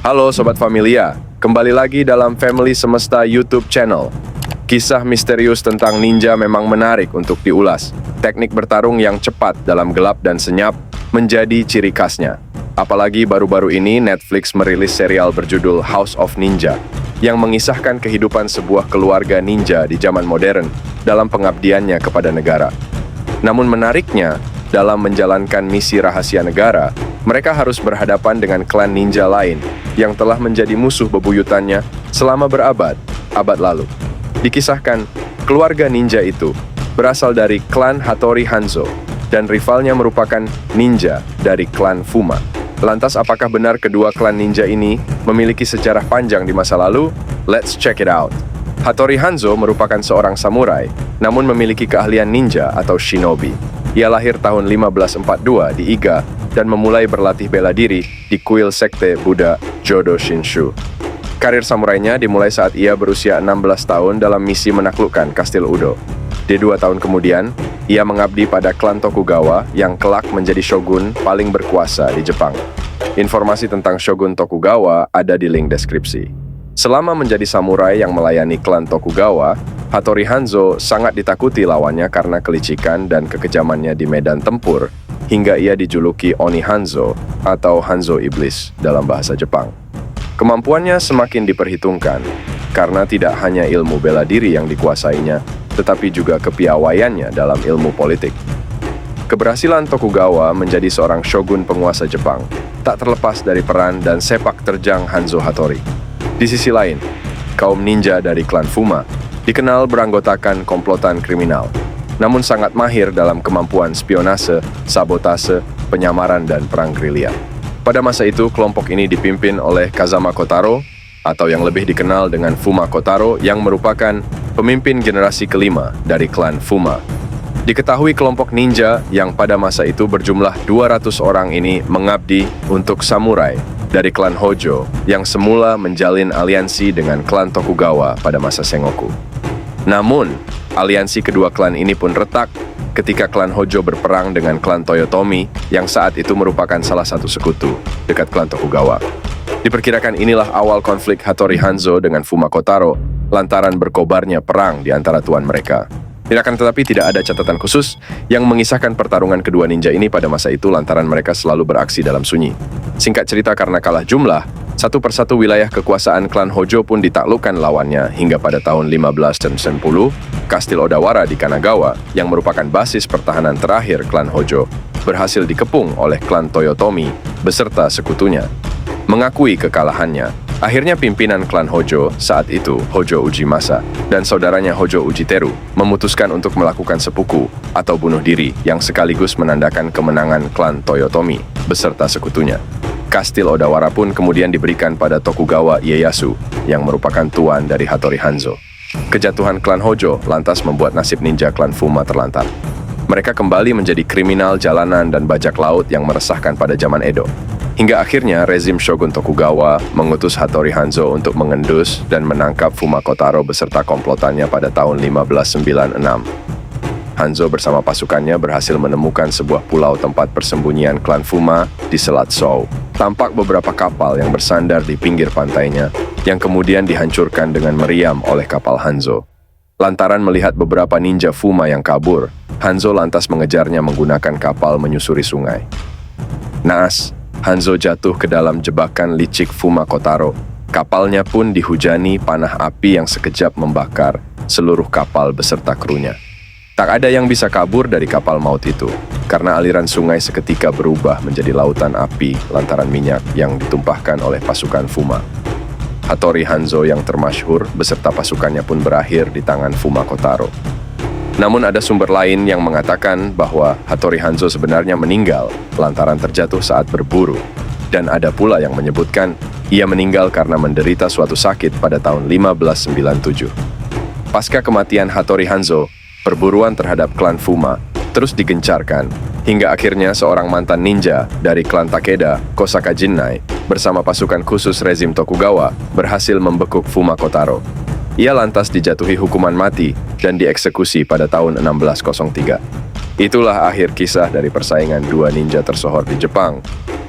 Halo Sobat Familia, kembali lagi dalam Family Semesta YouTube channel. Kisah misterius tentang ninja memang menarik untuk diulas. Teknik bertarung yang cepat dalam gelap dan senyap menjadi ciri khasnya. Apalagi baru-baru ini Netflix merilis serial berjudul House of Ninja yang mengisahkan kehidupan sebuah keluarga ninja di zaman modern dalam pengabdiannya kepada negara. Namun menariknya, dalam menjalankan misi rahasia negara, mereka harus berhadapan dengan klan ninja lain yang telah menjadi musuh bebuyutannya selama berabad-abad lalu. Dikisahkan, keluarga ninja itu berasal dari klan Hattori Hanzo dan rivalnya merupakan ninja dari klan Fuma. Lantas apakah benar kedua klan ninja ini memiliki sejarah panjang di masa lalu? Let's check it out. Hattori Hanzo merupakan seorang samurai, namun memiliki keahlian ninja atau shinobi. Ia lahir tahun 1542 di Iga dan memulai berlatih bela diri di kuil sekte Buddha Jodo Shinshu. Karir samurainya dimulai saat ia berusia 16 tahun dalam misi menaklukkan Kastil Udo. Di 2 tahun kemudian, ia mengabdi pada klan Tokugawa yang kelak menjadi shogun paling berkuasa di Jepang. Informasi tentang Shogun Tokugawa ada di link deskripsi. Selama menjadi samurai yang melayani klan Tokugawa, Hattori Hanzo sangat ditakuti lawannya karena kelicikan dan kekejamannya di medan tempur, hingga ia dijuluki Oni Hanzo atau Hanzo Iblis dalam bahasa Jepang. Kemampuannya semakin diperhitungkan, karena tidak hanya ilmu bela diri yang dikuasainya, tetapi juga kepiawaiannya dalam ilmu politik. Keberhasilan Tokugawa menjadi seorang shogun penguasa Jepang tak terlepas dari peran dan sepak terjang Hanzo Hattori. Di sisi lain, kaum ninja dari klan Fuma dikenal beranggotakan komplotan kriminal, namun sangat mahir dalam kemampuan spionase, sabotase, penyamaran, dan perang gerilya. Pada masa itu, kelompok ini dipimpin oleh Kazama Kotaro, atau yang lebih dikenal dengan Fuma Kotaro, yang merupakan pemimpin generasi kelima dari klan Fuma. Diketahui kelompok ninja yang pada masa itu berjumlah 200 orang ini mengabdi untuk samurai dari klan Hojo yang semula menjalin aliansi dengan klan Tokugawa pada masa Sengoku. Namun, aliansi kedua klan ini pun retak ketika klan Hojo berperang dengan klan Toyotomi yang saat itu merupakan salah satu sekutu dekat klan Tokugawa. Diperkirakan inilah awal konflik Hattori Hanzo dengan Fuma Kotaro lantaran berkobarnya perang di antara tuan mereka. Akan tetapi tidak ada catatan khusus yang mengisahkan pertarungan kedua ninja ini pada masa itu lantaran mereka selalu beraksi dalam sunyi. Singkat cerita, karena kalah jumlah, satu persatu wilayah kekuasaan klan Hojo pun ditaklukkan lawannya hingga pada tahun 1510, Kastil Odawara di Kanagawa yang merupakan basis pertahanan terakhir klan Hojo berhasil dikepung oleh klan Toyotomi beserta sekutunya. Mengakui kekalahannya, akhirnya pimpinan klan Hojo saat itu, Hojo Ujimasa, dan saudaranya Hojo Ujiteru memutuskan untuk melakukan seppuku atau bunuh diri yang sekaligus menandakan kemenangan klan Toyotomi beserta sekutunya. Kastil Odawara pun kemudian diberikan pada Tokugawa Ieyasu yang merupakan tuan dari Hattori Hanzo. Kejatuhan klan Hojo lantas membuat nasib ninja klan Fuma terlantar. Mereka kembali menjadi kriminal jalanan dan bajak laut yang meresahkan pada zaman Edo. Hingga akhirnya rezim Shogun Tokugawa mengutus Hattori Hanzo untuk mengendus dan menangkap Fuma Kotaro beserta komplotannya pada tahun 1596. Hanzo bersama pasukannya berhasil menemukan sebuah pulau tempat persembunyian klan Fuma di Selat Sou. Tampak beberapa kapal yang bersandar di pinggir pantainya, yang kemudian dihancurkan dengan meriam oleh kapal Hanzo. Lantaran melihat beberapa ninja Fuma yang kabur, Hanzo lantas mengejarnya menggunakan kapal menyusuri sungai. Naas, Hanzo jatuh ke dalam jebakan licik Fuma Kotaro. Kapalnya pun dihujani panah api yang sekejap membakar seluruh kapal beserta krunya. Tak ada yang bisa kabur dari kapal maut itu, karena aliran sungai seketika berubah menjadi lautan api lantaran minyak yang ditumpahkan oleh pasukan Fuma. Hattori Hanzo yang termasyhur beserta pasukannya pun berakhir di tangan Fuma Kotaro. Namun ada sumber lain yang mengatakan bahwa Hattori Hanzo sebenarnya meninggal lantaran terjatuh saat berburu. Dan ada pula yang menyebutkan ia meninggal karena menderita suatu sakit pada tahun 1597. Pasca kematian Hattori Hanzo, perburuan terhadap klan Fuma terus digencarkan, hingga akhirnya seorang mantan ninja dari klan Takeda, Kosaka Jinnai, bersama pasukan khusus rezim Tokugawa berhasil membekuk Fuma Kotaro. Ia lantas dijatuhi hukuman mati dan dieksekusi pada tahun 1603. Itulah akhir kisah dari persaingan dua ninja tersohor di Jepang,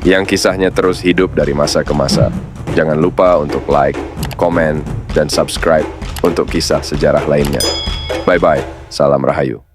yang kisahnya terus hidup dari masa ke masa. Jangan lupa untuk like, komen, dan subscribe untuk kisah sejarah lainnya. Bye-bye, salam Rahayu.